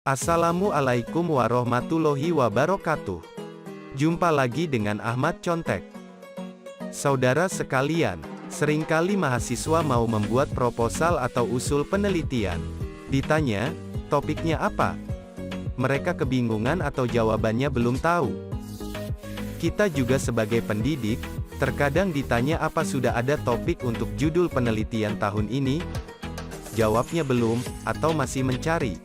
Assalamualaikum warahmatullahi wabarakatuh. Jumpa lagi dengan Ahmad Contek. Saudara sekalian, seringkali mahasiswa mau membuat proposal atau usul penelitian. Ditanya, topiknya apa? Mereka kebingungan atau jawabannya belum tahu. Kita juga sebagai pendidik, terkadang ditanya apa sudah ada topik untuk judul penelitian tahun ini? Jawabnya belum, atau masih mencari.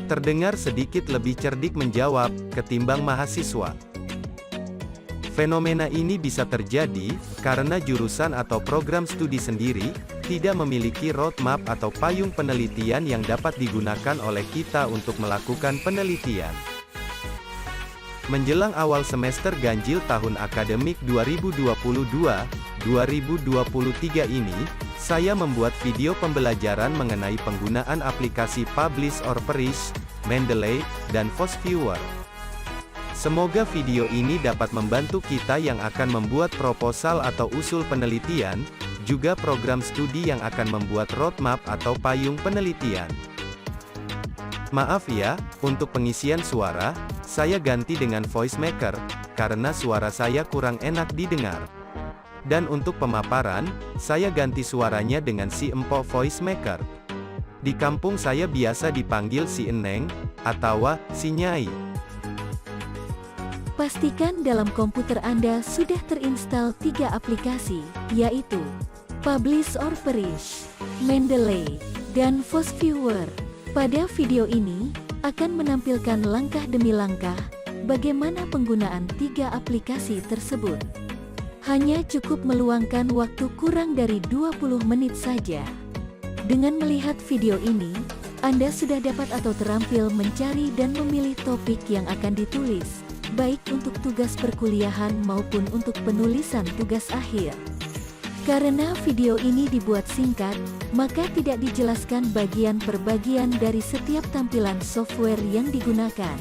Terdengar sedikit lebih cerdik menjawab, ketimbang mahasiswa. Fenomena ini bisa terjadi, karena jurusan atau program studi sendiri, tidak memiliki roadmap atau payung penelitian yang dapat digunakan oleh kita untuk melakukan penelitian. Menjelang awal semester ganjil tahun akademik 2022-2023 ini, saya membuat video pembelajaran mengenai penggunaan aplikasi Publish or Perish, Mendeley, dan FastViewer. Semoga video ini dapat membantu kita yang akan membuat proposal atau usul penelitian, juga program studi yang akan membuat roadmap atau payung penelitian. Maaf ya, untuk pengisian suara, saya ganti dengan voice maker, karena suara saya kurang enak didengar. Dan untuk pemaparan, saya ganti suaranya dengan si Empo Voice Maker. Di kampung saya biasa dipanggil si Eneng, atau si Nyai. Pastikan dalam komputer Anda sudah terinstal 3 aplikasi, yaitu Publish or Perish, Mendeley, dan FastViewer. Pada video ini, akan menampilkan langkah demi langkah, bagaimana penggunaan 3 aplikasi tersebut. Hanya cukup meluangkan waktu kurang dari 20 menit saja. Dengan melihat video ini, Anda sudah dapat atau terampil mencari dan memilih topik yang akan ditulis, baik untuk tugas perkuliahan maupun untuk penulisan tugas akhir. Karena video ini dibuat singkat, maka tidak dijelaskan bagian per bagian dari setiap tampilan software yang digunakan.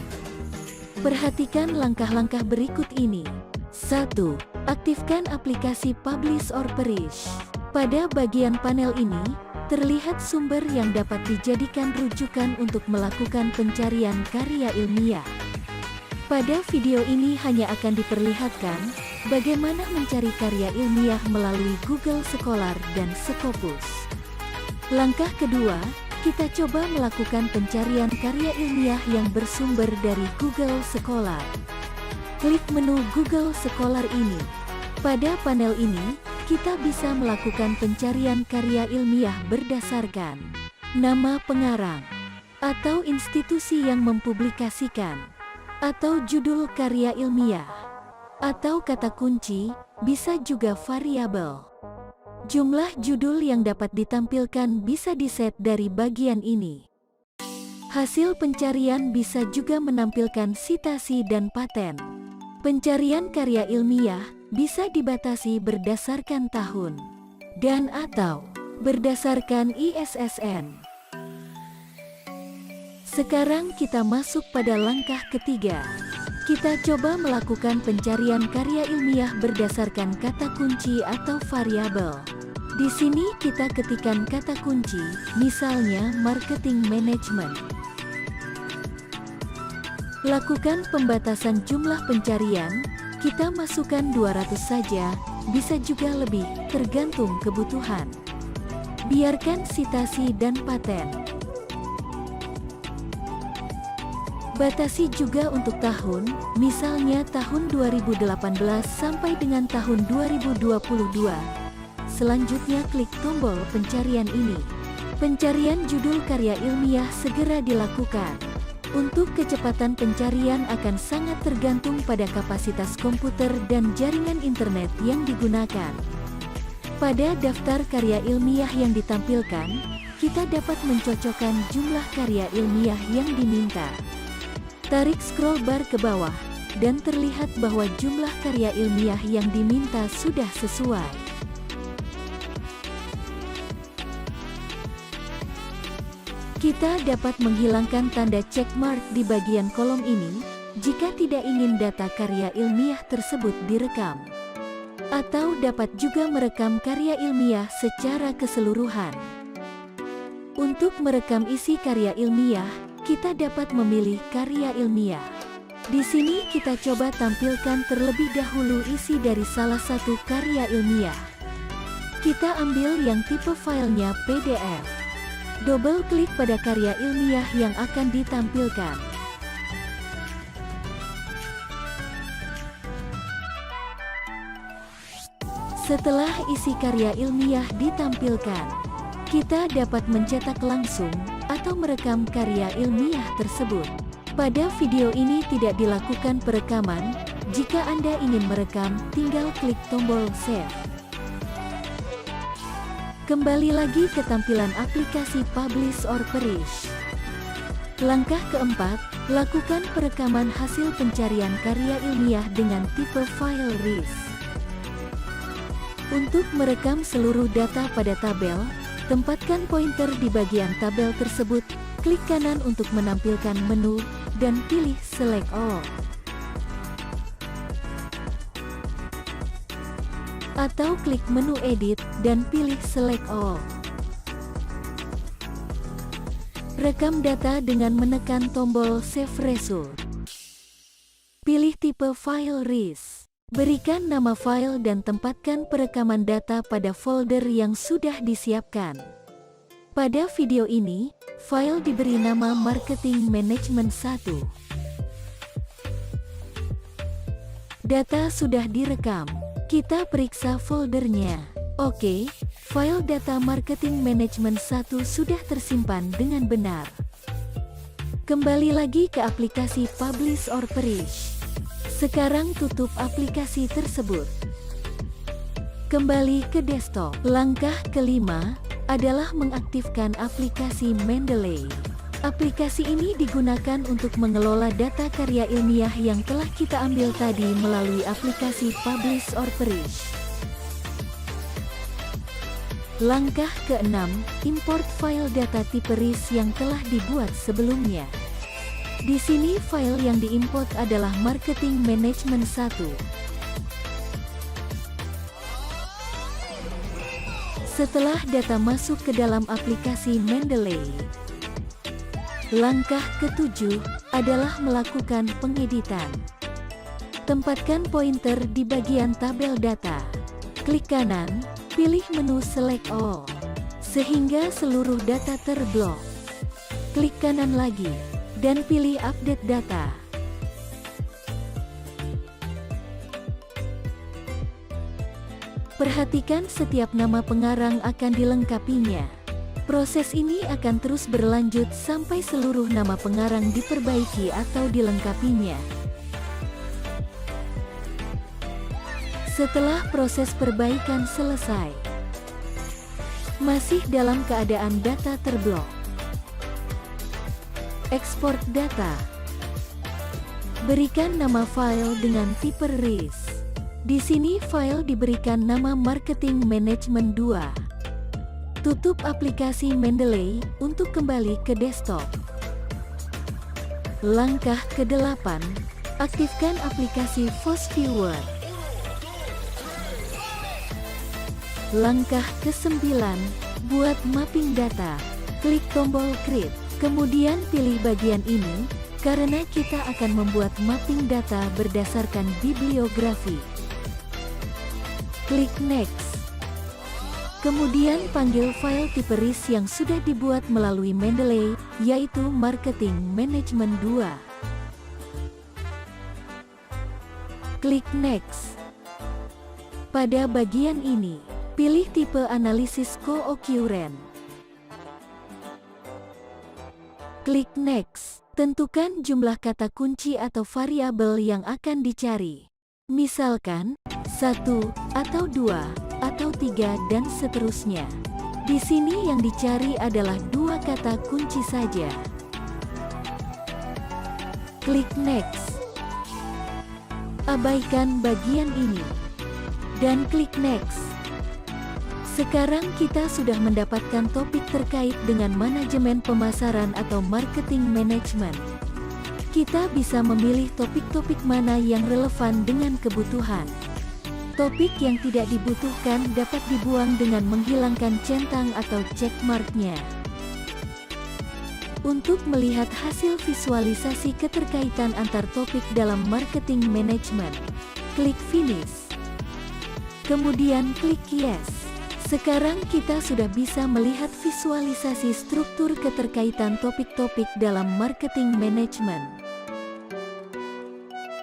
Perhatikan langkah-langkah berikut ini. 1. Aktifkan aplikasi Publish or Perish. Pada bagian panel ini, terlihat sumber yang dapat dijadikan rujukan untuk melakukan pencarian karya ilmiah. Pada video ini hanya akan diperlihatkan bagaimana mencari karya ilmiah melalui Google Scholar dan Scopus. Langkah kedua, kita coba melakukan pencarian karya ilmiah yang bersumber dari Google Scholar. Klik menu Google Scholar ini. Pada panel ini, kita bisa melakukan pencarian karya ilmiah berdasarkan nama pengarang, atau institusi yang mempublikasikan, atau judul karya ilmiah, atau kata kunci, bisa juga variabel. Jumlah judul yang dapat ditampilkan bisa diset dari bagian ini. Hasil pencarian bisa juga menampilkan sitasi dan paten. Pencarian karya ilmiah bisa dibatasi berdasarkan tahun dan atau berdasarkan ISSN. Sekarang kita masuk pada langkah ketiga. Kita coba melakukan pencarian karya ilmiah berdasarkan kata kunci atau variabel. Di sini kita ketikkan kata kunci, misalnya marketing management. Lakukan pembatasan jumlah pencarian, kita masukkan 200 saja, bisa juga lebih, tergantung kebutuhan. Biarkan sitasi dan paten. Batasi juga untuk tahun, misalnya tahun 2018 sampai dengan tahun 2022. Selanjutnya klik tombol pencarian ini. Pencarian judul karya ilmiah segera dilakukan. Untuk kecepatan pencarian akan sangat tergantung pada kapasitas komputer dan jaringan internet yang digunakan. Pada daftar karya ilmiah yang ditampilkan, kita dapat mencocokkan jumlah karya ilmiah yang diminta. Tarik scroll bar ke bawah, dan terlihat bahwa jumlah karya ilmiah yang diminta sudah sesuai. Kita dapat menghilangkan tanda check mark di bagian kolom ini, jika tidak ingin data karya ilmiah tersebut direkam. Atau dapat juga merekam karya ilmiah secara keseluruhan. Untuk merekam isi karya ilmiah, kita dapat memilih karya ilmiah. Di sini kita coba tampilkan terlebih dahulu isi dari salah satu karya ilmiah. Kita ambil yang tipe filenya PDF. Double klik pada karya ilmiah yang akan ditampilkan. Setelah isi karya ilmiah ditampilkan, kita dapat mencetak langsung atau merekam karya ilmiah tersebut. Pada video ini tidak dilakukan perekaman. Jika Anda ingin merekam, tinggal klik tombol save. Kembali lagi ke tampilan aplikasi Publish or Perish. Langkah keempat, lakukan perekaman hasil pencarian karya ilmiah dengan tipe file RIS. Untuk merekam seluruh data pada tabel, tempatkan pointer di bagian tabel tersebut, klik kanan untuk menampilkan menu, dan pilih Select All. Atau klik menu Edit, dan pilih Select All. Rekam data dengan menekan tombol Save Result. Pilih tipe file RIS. Berikan nama file dan tempatkan perekaman data pada folder yang sudah disiapkan. Pada video ini, file diberi nama Marketing Management 1. Data sudah direkam. Kita periksa foldernya. Oke, file data Marketing Management 1 sudah tersimpan dengan benar. Kembali lagi ke aplikasi Publish or Perish. Sekarang tutup aplikasi tersebut. Kembali ke desktop. Langkah kelima adalah mengaktifkan aplikasi Mendeley. Aplikasi ini digunakan untuk mengelola data karya ilmiah yang telah kita ambil tadi melalui aplikasi Publish or Perish. Langkah keenam, import file data tipe RIS yang telah dibuat sebelumnya. Di sini file yang diimport adalah Marketing Management 1. Setelah data masuk ke dalam aplikasi Mendeley, langkah ketujuh adalah melakukan pengeditan. Tempatkan pointer di bagian tabel data. Klik kanan, pilih menu Select All, sehingga seluruh data terblok. Klik kanan lagi, dan pilih Update Data. Perhatikan setiap nama pengarang akan dilengkapinya. Proses ini akan terus berlanjut sampai seluruh nama pengarang diperbaiki atau dilengkapinya. Setelah proses perbaikan selesai, masih dalam keadaan data terblok, ekspor data. Berikan nama file dengan tipe RIS. Di sini file diberikan nama Marketing Management 2. Tutup aplikasi Mendeley untuk kembali ke desktop. Langkah ke-8, aktifkan aplikasi FOSViewer. Langkah ke-9, buat mapping data. Klik tombol Create, kemudian pilih bagian ini, karena kita akan membuat mapping data berdasarkan bibliografi. Klik Next. Kemudian panggil file tipe RIS yang sudah dibuat melalui Mendeley, yaitu Marketing Management 2. Klik Next. Pada bagian ini, pilih tipe analisis co-occurrent. Klik Next. Tentukan jumlah kata kunci atau variabel yang akan dicari. Misalkan, 1, atau 2, atau 3, dan seterusnya. Di sini yang dicari adalah 2 kata kunci saja. Klik Next. Abaikan bagian ini. Dan klik Next. Sekarang kita sudah mendapatkan topik terkait dengan manajemen pemasaran atau marketing management. Kita bisa memilih topik-topik mana yang relevan dengan kebutuhan. Topik yang tidak dibutuhkan dapat dibuang dengan menghilangkan centang atau check mark-nya. Untuk melihat hasil visualisasi keterkaitan antar topik dalam marketing management, klik Finish. Kemudian klik Yes. Sekarang kita sudah bisa melihat visualisasi struktur keterkaitan topik-topik dalam marketing management.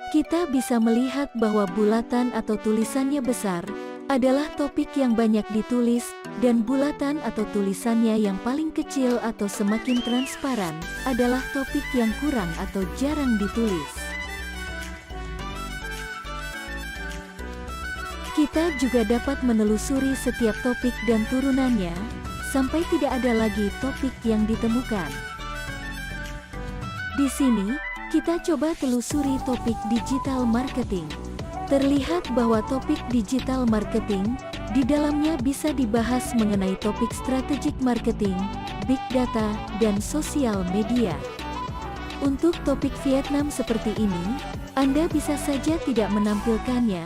Kita bisa melihat bahwa bulatan atau tulisannya besar adalah topik yang banyak ditulis, dan bulatan atau tulisannya yang paling kecil atau semakin transparan adalah topik yang kurang atau jarang ditulis. Kita juga dapat menelusuri setiap topik dan turunannya, sampai tidak ada lagi topik yang ditemukan. Di sini, kita coba telusuri topik digital marketing. Terlihat bahwa topik digital marketing, di dalamnya bisa dibahas mengenai topik strategic marketing, big data, dan sosial media. Untuk topik Vietnam seperti ini, Anda bisa saja tidak menampilkannya,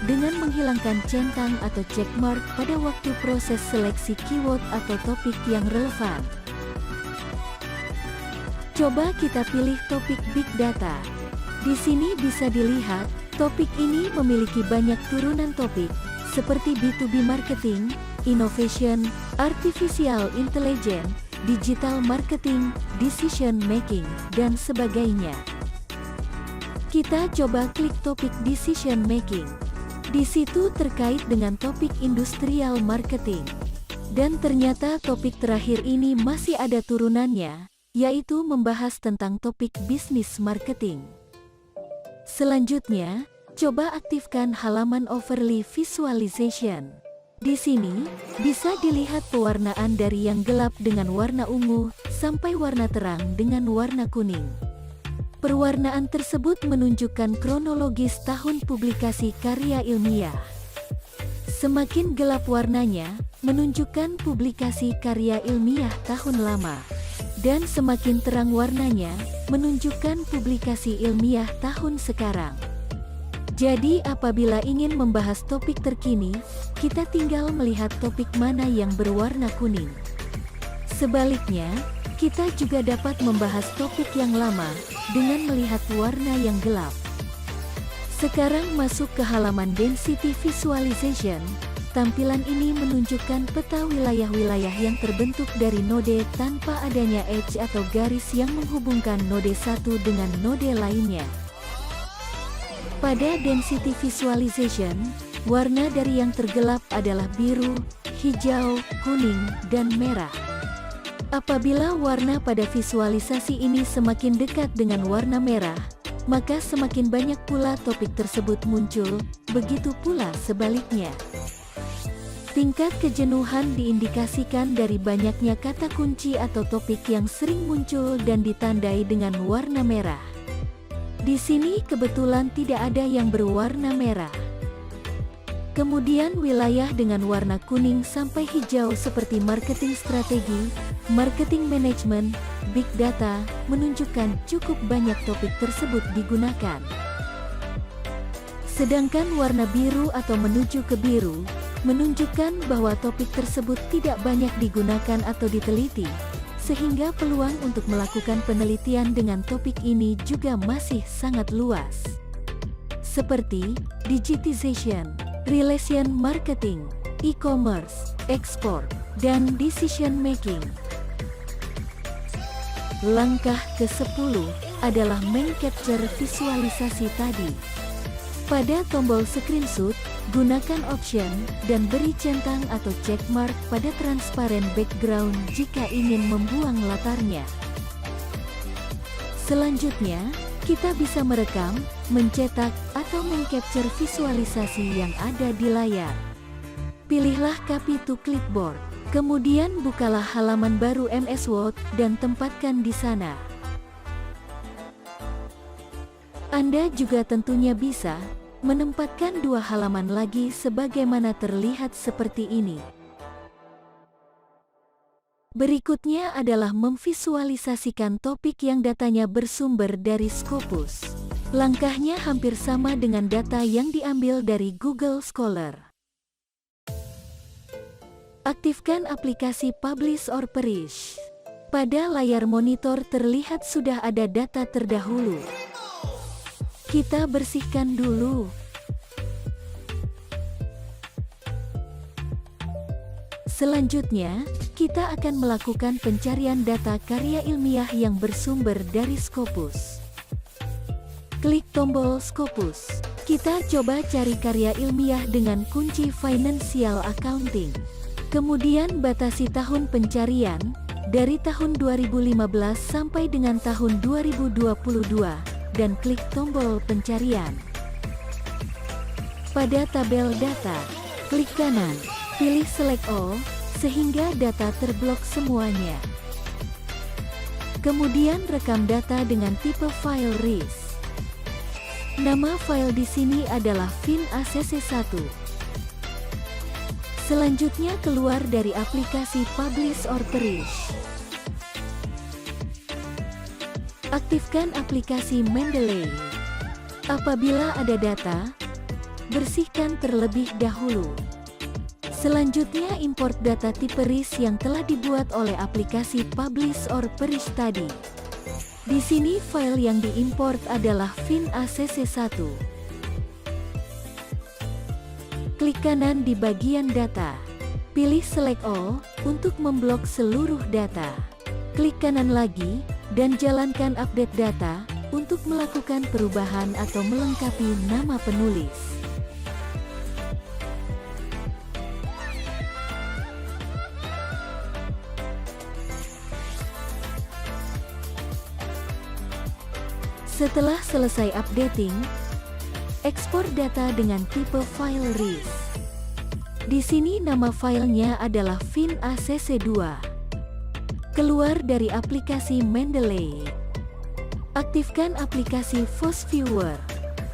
dengan menghilangkan centang atau checkmark pada waktu proses seleksi keyword atau topik yang relevan. Coba kita pilih topik big data. Di sini bisa dilihat, topik ini memiliki banyak turunan topik, seperti B2B marketing, innovation, artificial intelligence, digital marketing, decision making, dan sebagainya. Kita coba klik topik decision making. Di situ terkait dengan topik industrial marketing. Dan ternyata topik terakhir ini masih ada turunannya, yaitu membahas tentang topik business marketing. Selanjutnya, coba aktifkan halaman overlay visualization. Di sini, bisa dilihat pewarnaan dari yang gelap dengan warna ungu, sampai warna terang dengan warna kuning. Perwarnaan tersebut menunjukkan kronologis tahun publikasi karya ilmiah. Semakin gelap warnanya, menunjukkan publikasi karya ilmiah tahun lama. Dan semakin terang warnanya, menunjukkan publikasi ilmiah tahun sekarang. Jadi apabila ingin membahas topik terkini, kita tinggal melihat topik mana yang berwarna kuning. Sebaliknya, kita juga dapat membahas topik yang lama, dengan melihat warna yang gelap. Sekarang masuk ke halaman Density Visualization. Tampilan ini menunjukkan peta wilayah-wilayah yang terbentuk dari node tanpa adanya edge atau garis yang menghubungkan node satu dengan node lainnya. Pada Density Visualization, warna dari yang tergelap adalah biru, hijau, kuning, dan merah. Apabila warna pada visualisasi ini semakin dekat dengan warna merah, maka semakin banyak pula topik tersebut muncul, begitu pula sebaliknya. Tingkat kejenuhan diindikasikan dari banyaknya kata kunci atau topik yang sering muncul dan ditandai dengan warna merah. Di sini kebetulan tidak ada yang berwarna merah. Kemudian wilayah dengan warna kuning sampai hijau seperti marketing strategi, marketing management, big data, menunjukkan cukup banyak topik tersebut digunakan. Sedangkan warna biru atau menuju ke biru, menunjukkan bahwa topik tersebut tidak banyak digunakan atau diteliti, sehingga peluang untuk melakukan penelitian dengan topik ini juga masih sangat luas. Seperti digitization, relation marketing, e-commerce, ekspor, dan decision making. Langkah ke-10 adalah meng-capture visualisasi tadi. Pada tombol screenshot, gunakan option dan beri centang atau checkmark pada transparent background jika ingin membuang latarnya. Selanjutnya, kita bisa merekam, mencetak, atau meng-capture visualisasi yang ada di layar. Pilihlah copy to clipboard, kemudian bukalah halaman baru MS Word dan tempatkan di sana. Anda juga tentunya bisa menempatkan dua halaman lagi sebagaimana terlihat seperti ini. Berikutnya adalah memvisualisasikan topik yang datanya bersumber dari Scopus. Langkahnya hampir sama dengan data yang diambil dari Google Scholar. Aktifkan aplikasi Publish or Perish. Pada layar monitor terlihat sudah ada data terdahulu. Kita bersihkan dulu. Selanjutnya, kita akan melakukan pencarian data karya ilmiah yang bersumber dari Scopus. Klik tombol Scopus. Kita coba cari karya ilmiah dengan kunci Financial Accounting. Kemudian batasi tahun pencarian, dari tahun 2015 sampai dengan tahun 2022, dan klik tombol pencarian. Pada tabel data, klik kanan. Pilih Select All, sehingga data terblok semuanya. Kemudian rekam data dengan tipe file RIS. Nama file di sini adalah FinACC1. Selanjutnya keluar dari aplikasi Publish or Perish. Aktifkan aplikasi Mendeley. Apabila ada data, bersihkan terlebih dahulu. Selanjutnya import data tipe RIS yang telah dibuat oleh aplikasi Publish or Perish tadi. Di sini file yang diimport adalah FinACC1. Klik kanan di bagian data. Pilih Select All untuk memblok seluruh data. Klik kanan lagi dan jalankan Update Data untuk melakukan perubahan atau melengkapi nama penulis. Setelah selesai updating, ekspor data dengan tipe file RIS. Di sini nama filenya adalah FinACC2. Keluar dari aplikasi Mendeley. Aktifkan aplikasi FOSViewer.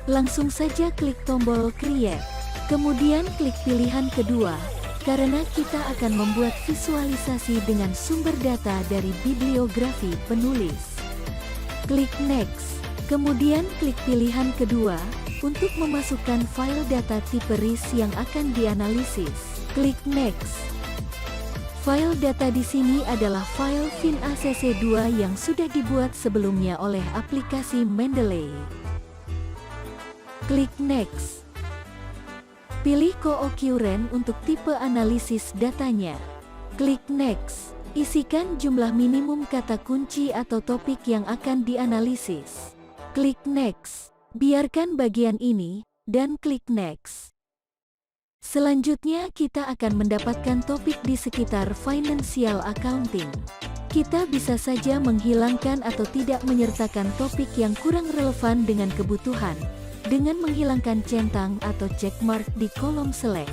Langsung saja klik tombol Create. Kemudian klik pilihan kedua, karena kita akan membuat visualisasi dengan sumber data dari bibliografi penulis. Klik Next. Kemudian klik pilihan kedua untuk memasukkan file data tipe RIS yang akan dianalisis. Klik Next. File data di sini adalah file FinACC2 yang sudah dibuat sebelumnya oleh aplikasi Mendeley. Klik Next. Pilih co-occurrence untuk tipe analisis datanya. Klik Next. Isikan jumlah minimum kata kunci atau topik yang akan dianalisis. Klik Next. Biarkan bagian ini, dan klik Next. Selanjutnya kita akan mendapatkan topik di sekitar Financial Accounting. Kita bisa saja menghilangkan atau tidak menyertakan topik yang kurang relevan dengan kebutuhan, dengan menghilangkan centang atau checkmark di kolom Select.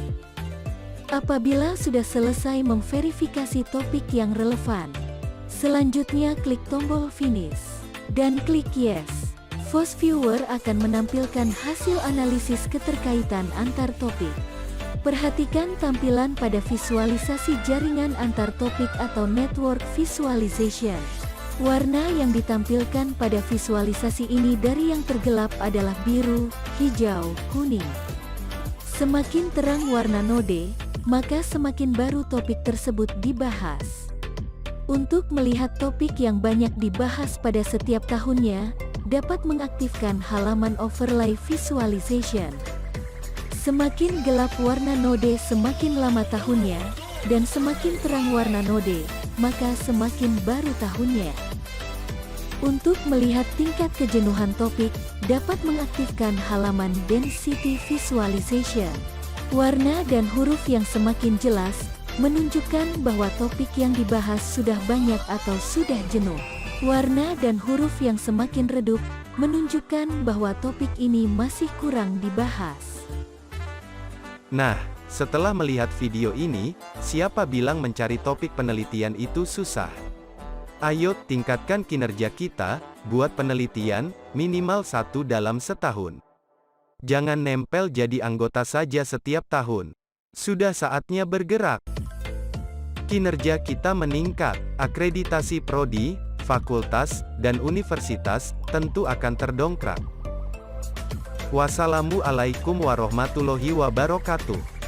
Apabila sudah selesai memverifikasi topik yang relevan, selanjutnya klik tombol Finish, dan klik Yes. FOSViewer akan menampilkan hasil analisis keterkaitan antar topik. Perhatikan tampilan pada visualisasi jaringan antar topik atau Network Visualization. Warna yang ditampilkan pada visualisasi ini dari yang tergelap adalah biru, hijau, kuning. Semakin terang warna node, maka semakin baru topik tersebut dibahas. Untuk melihat topik yang banyak dibahas pada setiap tahunnya, dapat mengaktifkan halaman Overlay Visualization. Semakin gelap warna node semakin lama tahunnya, dan semakin terang warna node, maka semakin baru tahunnya. Untuk melihat tingkat kejenuhan topik, dapat mengaktifkan halaman Density Visualization. Warna dan huruf yang semakin jelas, menunjukkan bahwa topik yang dibahas sudah banyak atau sudah jenuh. Warna dan huruf yang semakin redup, menunjukkan bahwa topik ini masih kurang dibahas. Nah, setelah melihat video ini, siapa bilang mencari topik penelitian itu susah? Ayo tingkatkan kinerja kita, buat penelitian, minimal 1 dalam setahun. Jangan nempel jadi anggota saja setiap tahun. Sudah saatnya bergerak. Kinerja kita meningkat, akreditasi prodi, fakultas, dan universitas, tentu akan terdongkrak. Wassalamualaikum warahmatullahi wabarakatuh.